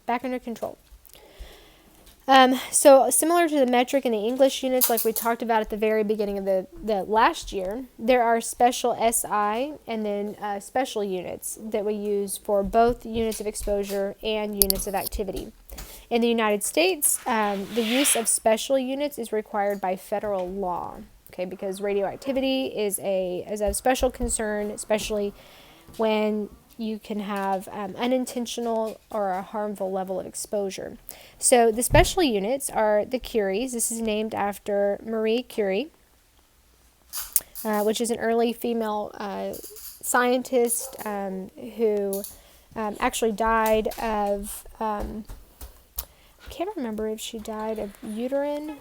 back under control. So similar to the metric and the English units, like we talked about at the very beginning of the last year, there are special SI and then special units that we use for both units of exposure and units of activity. In the United States, the use of special units is required by federal law, okay, because radioactivity is a special concern, especially when you can have unintentional or a harmful level of exposure. So the special units are the Curies. This is named after Marie Curie, which is an early female scientist who actually died of, I can't remember if she died of uterine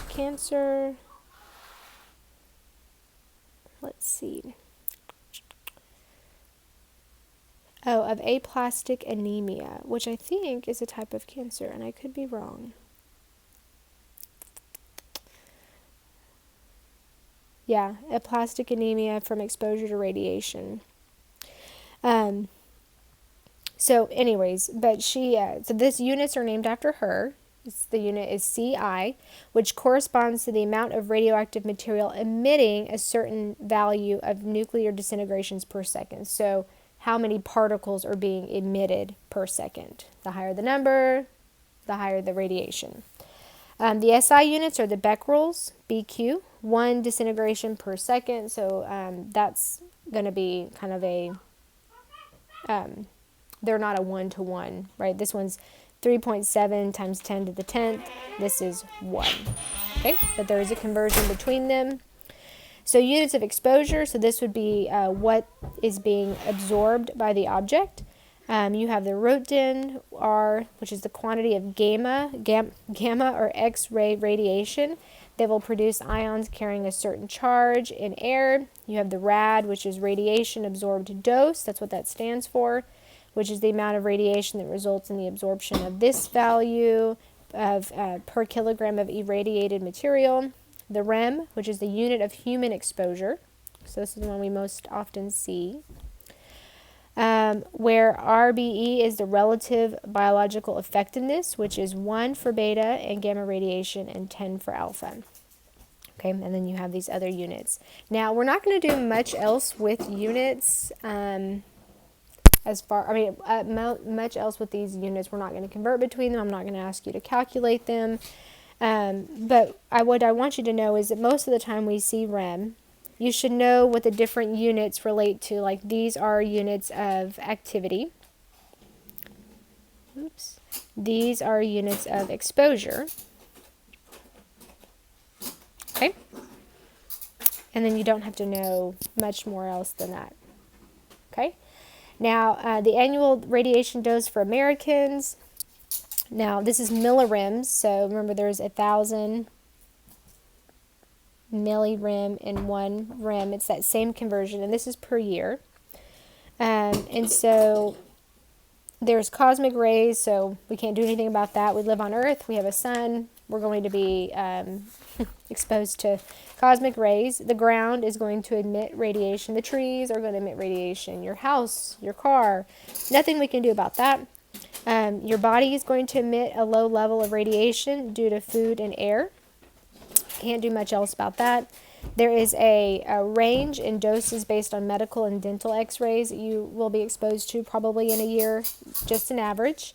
cancer. Let's see. Oh, of aplastic anemia, which I think is a type of cancer, and I could be wrong. Yeah, aplastic anemia from exposure to radiation. So anyways, but so these units are named after her. The unit is CI, which corresponds to the amount of radioactive material emitting a certain value of nuclear disintegrations per second. So how many particles are being emitted per second. The higher the number, the higher the radiation. The SI units are the becquerels, BQ, 1 disintegration per second. So that's going to be kind of they're not a 1-to-1, right? This one's 3.7 times 10 to the 10th. This is 1, okay? But there is a conversion between them. So units of exposure, so this would be what is being absorbed by the object. You have the Roentgen R, which is the quantity of gamma or X-ray radiation that will produce ions carrying a certain charge in air. You have the rad, which is radiation absorbed dose. That's what that stands for, which is the amount of radiation that results in the absorption of this value of per kilogram of irradiated material. The rem, which is the unit of human exposure. So this is the one we most often see. Where RBE is the relative biological effectiveness, which is 1 for beta and gamma radiation and 10 for alpha. Okay, and then you have these other units. Now, we're not going to do much else with units much else with these units. We're not going to convert between them. I'm not going to ask you to calculate them. But what I want you to know is that most of the time we see REM, you should know what the different units relate to. Like these are units of activity. Oops. These are units of exposure. Okay? And then you don't have to know much more else than that. Okay? Now, the annual radiation dose for Americans. Now, this is millirems, so remember there's 1,000 millirem in 1 rem. It's that same conversion, and this is per year. And so there's cosmic rays, so we can't do anything about that. We live on Earth. We have a sun. We're going to be exposed to cosmic rays. The ground is going to emit radiation. The trees are going to emit radiation. Your house, your car, nothing we can do about that. Your body is going to emit a low level of radiation due to food and air. Can't do much else about that. There is a range in doses based on medical and dental x-rays that you will be exposed to probably in a year, just an average.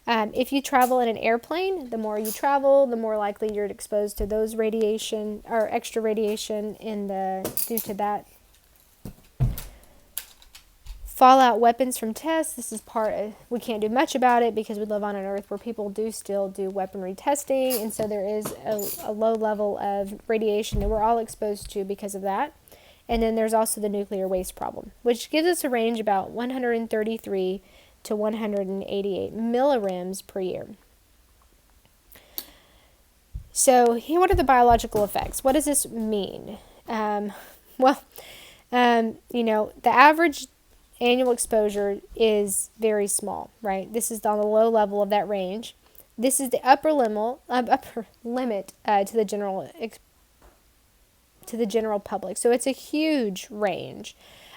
If you travel in an airplane, the more you travel, the more likely you're exposed to those radiation or extra radiation due to that. Fallout weapons from tests. This is we can't do much about it because we live on an Earth where people still do weaponry testing, and so there is a low level of radiation that we're all exposed to because of that. And then there's also the nuclear waste problem, which gives us a range about 133 to 188 millirems per year. So here, what are the biological effects? What does this mean? The average annual exposure is very small, right? This is on the low level of that range. This is the upper limit to the general public. So it's a huge range.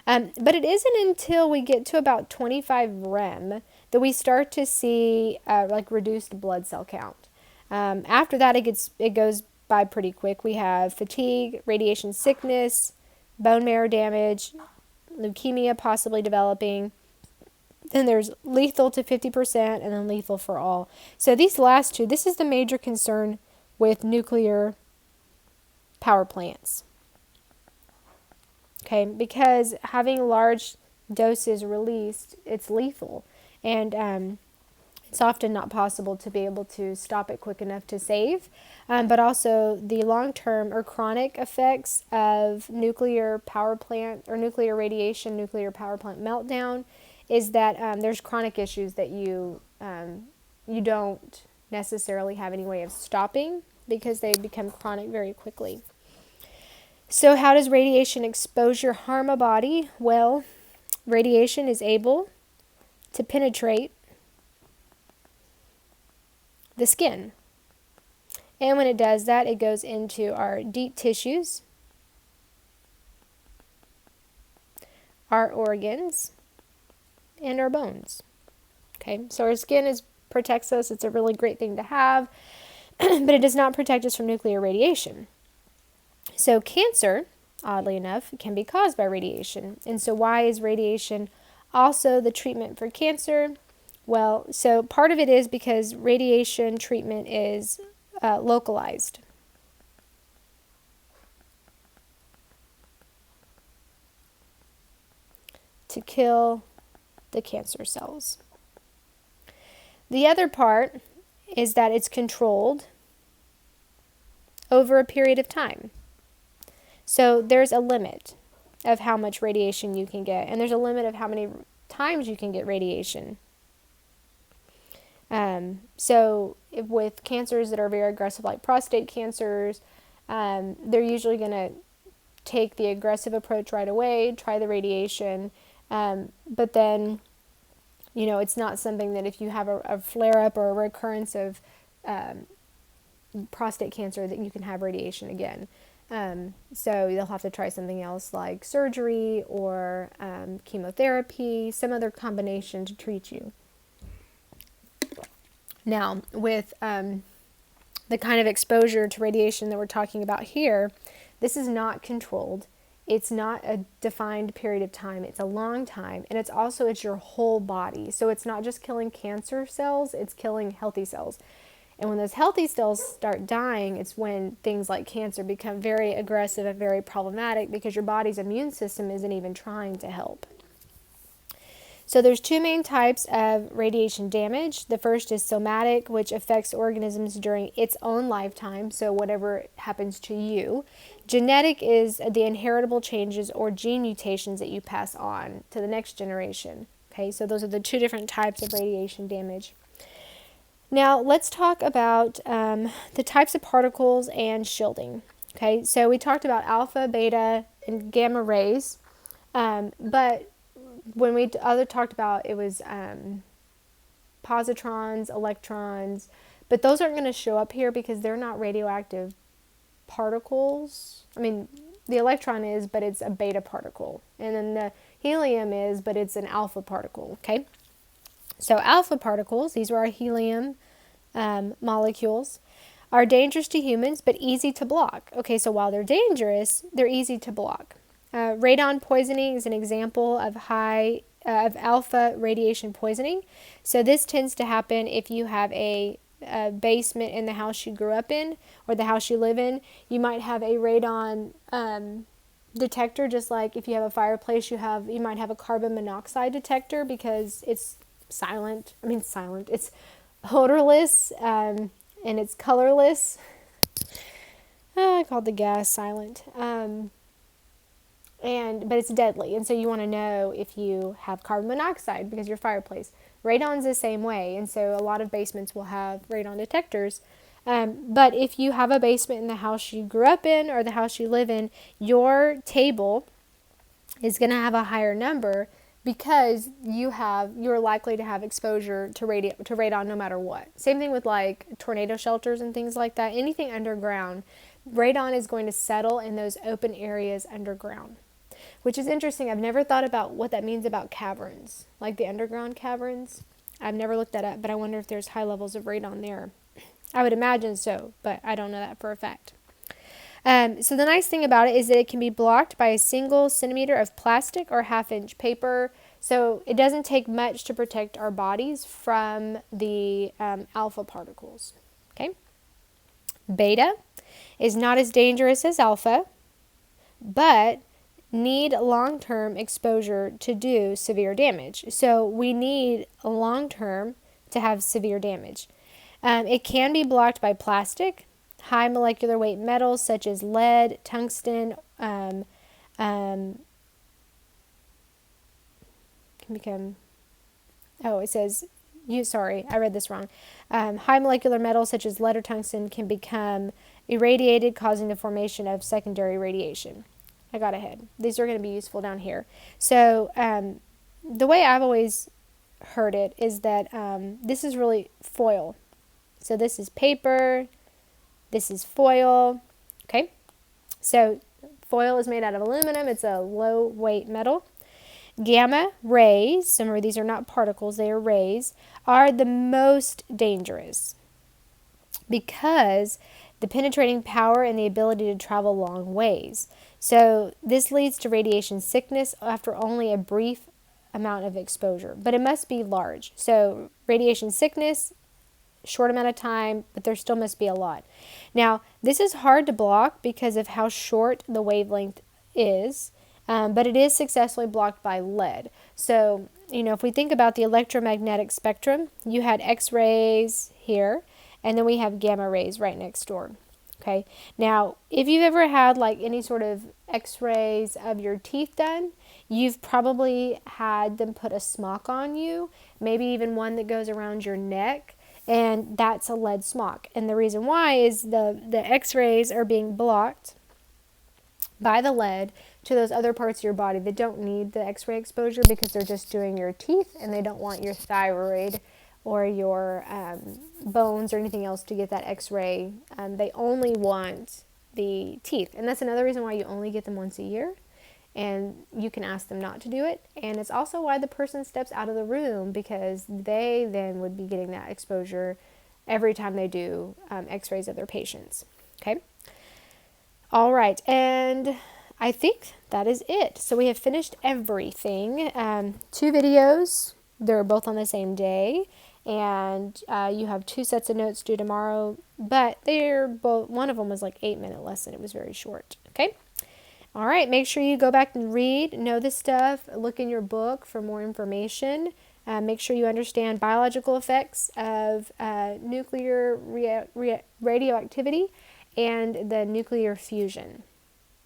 But it isn't until we get to about 25 rem that we start to see like reduced blood cell count. After that, it goes by pretty quick. We have fatigue, radiation sickness, bone marrow damage, leukemia possibly developing. Then there's lethal to 50% and then lethal for all. So these last two, this is the major concern with nuclear power plants. Okay, because having large doses released, it's lethal. And it's often not possible to be able to stop it quick enough to save. But also the long-term or chronic effects of nuclear power plant or nuclear radiation, nuclear power plant meltdown is that there's chronic issues that you don't necessarily have any way of stopping because they become chronic very quickly. So how does radiation exposure harm a body? Well, radiation is able to penetrate the skin. And when it does that, it goes into our deep tissues, our organs, and our bones. Okay, so our skin protects us. It's a really great thing to have, but it does not protect us from nuclear radiation. So cancer, oddly enough, can be caused by radiation. And so why is radiation also the treatment for cancer? Well, so part of it is because radiation treatment is localized. To kill the cancer cells. The other part is that it's controlled over a period of time. So there's a limit of how much radiation you can get, and there's a limit of how many times you can get radiation. So with cancers that are very aggressive, like prostate cancers, they're usually going to take the aggressive approach right away, try the radiation, but then, it's not something that if you have a flare-up or a recurrence of prostate cancer that you can have radiation again. So they'll have to try something else like surgery or chemotherapy, some other combination to treat you. Now, with the kind of exposure to radiation that we're talking about here, this is not controlled. It's not a defined period of time. It's a long time. And it's your whole body. So it's not just killing cancer cells, it's killing healthy cells. And when those healthy cells start dying, it's when things like cancer become very aggressive and very problematic because your body's immune system isn't even trying to help. So there's two main types of radiation damage. The first is somatic, which affects organisms during its own lifetime, so whatever happens to you. Genetic is the inheritable changes or gene mutations that you pass on to the next generation. Okay, so those are the two different types of radiation damage. Now, let's talk about the types of particles and shielding. Okay, so we talked about alpha, beta, and gamma rays, but when we talked about it was positrons, electrons, but those aren't going to show up here because they're not radioactive particles. I mean, the electron is, but it's a beta particle, and then the helium is, but it's an alpha particle. Okay. So alpha particles, these are our helium molecules, are dangerous to humans but easy to block. Okay, so while they're dangerous, they're easy to block. Radon poisoning is an example of of alpha radiation poisoning. So this tends to happen if you have a basement in the house you grew up in or the house you live in. You might have a radon detector, just like if you have a fireplace, you might have a carbon monoxide detector because it's silent. It's odorless and it's colorless. I called the gas silent. But it's deadly, and so you want to know if you have carbon monoxide because your fireplace. Radon's the same way, and so a lot of basements will have radon detectors. But if you have a basement in the house you grew up in or the house you live in, your table is going to have a higher number because you're likely to have exposure to radon no matter what. Same thing with like tornado shelters and things like that. Anything underground, radon is going to settle in those open areas underground. which is interesting. I've never thought about what that means about caverns, like the underground caverns. I've never looked that up, but I wonder if there's high levels of radon there. I would imagine so, but I don't know that for a fact. So the nice thing about it is that it can be blocked by a single centimeter of plastic or half-inch paper. So it doesn't take much to protect our bodies from the alpha particles. Okay. Beta is not as dangerous as alpha, but need long-term exposure to do severe damage. So we need long-term to have severe damage. It can be blocked by plastic, high molecular weight metals such as lead, tungsten, can become, it says, I read this wrong. High molecular metals such as lead or tungsten can become irradiated, causing the formation of secondary radiation. I got ahead. These are going to be useful down here. So the way I've always heard it is that this is really foil. So this is paper, this is foil, okay? So foil is made out of aluminum. It's a low weight metal. Gamma rays, remember these are not particles, they are rays, are the most dangerous because the penetrating power and the ability to travel long ways. So this leads to radiation sickness after only a brief amount of exposure, but it must be large. So radiation sickness, short amount of time, but there still must be a lot. Now, this is hard to block because of how short the wavelength is, but it is successfully blocked by lead. So, if we think about the electromagnetic spectrum, you had X-rays here, and then we have gamma rays right next door. Okay. Now, if you've ever had like any sort of X-rays of your teeth done, you've probably had them put a smock on you, maybe even one that goes around your neck. And that's a lead smock. And the reason why is the X-rays are being blocked by the lead to those other parts of your body that don't need the X-ray exposure because they're just doing your teeth and they don't want your thyroid or your bones or anything else to get that X-ray. They only want the teeth. And that's another reason why you only get them once a year. And you can ask them not to do it. And it's also why the person steps out of the room because they then would be getting that exposure every time they do X-rays of their patients. Okay. All right. And I think that is it. So we have finished everything. 2 videos. They're both on the same day. And you have 2 sets of notes due tomorrow. But they're both, one of them was like 8-minute lesson. It was very short. Okay. All right, make sure you go back and read, know this stuff, look in your book for more information. Make sure you understand biological effects of nuclear radioactivity and the nuclear fusion.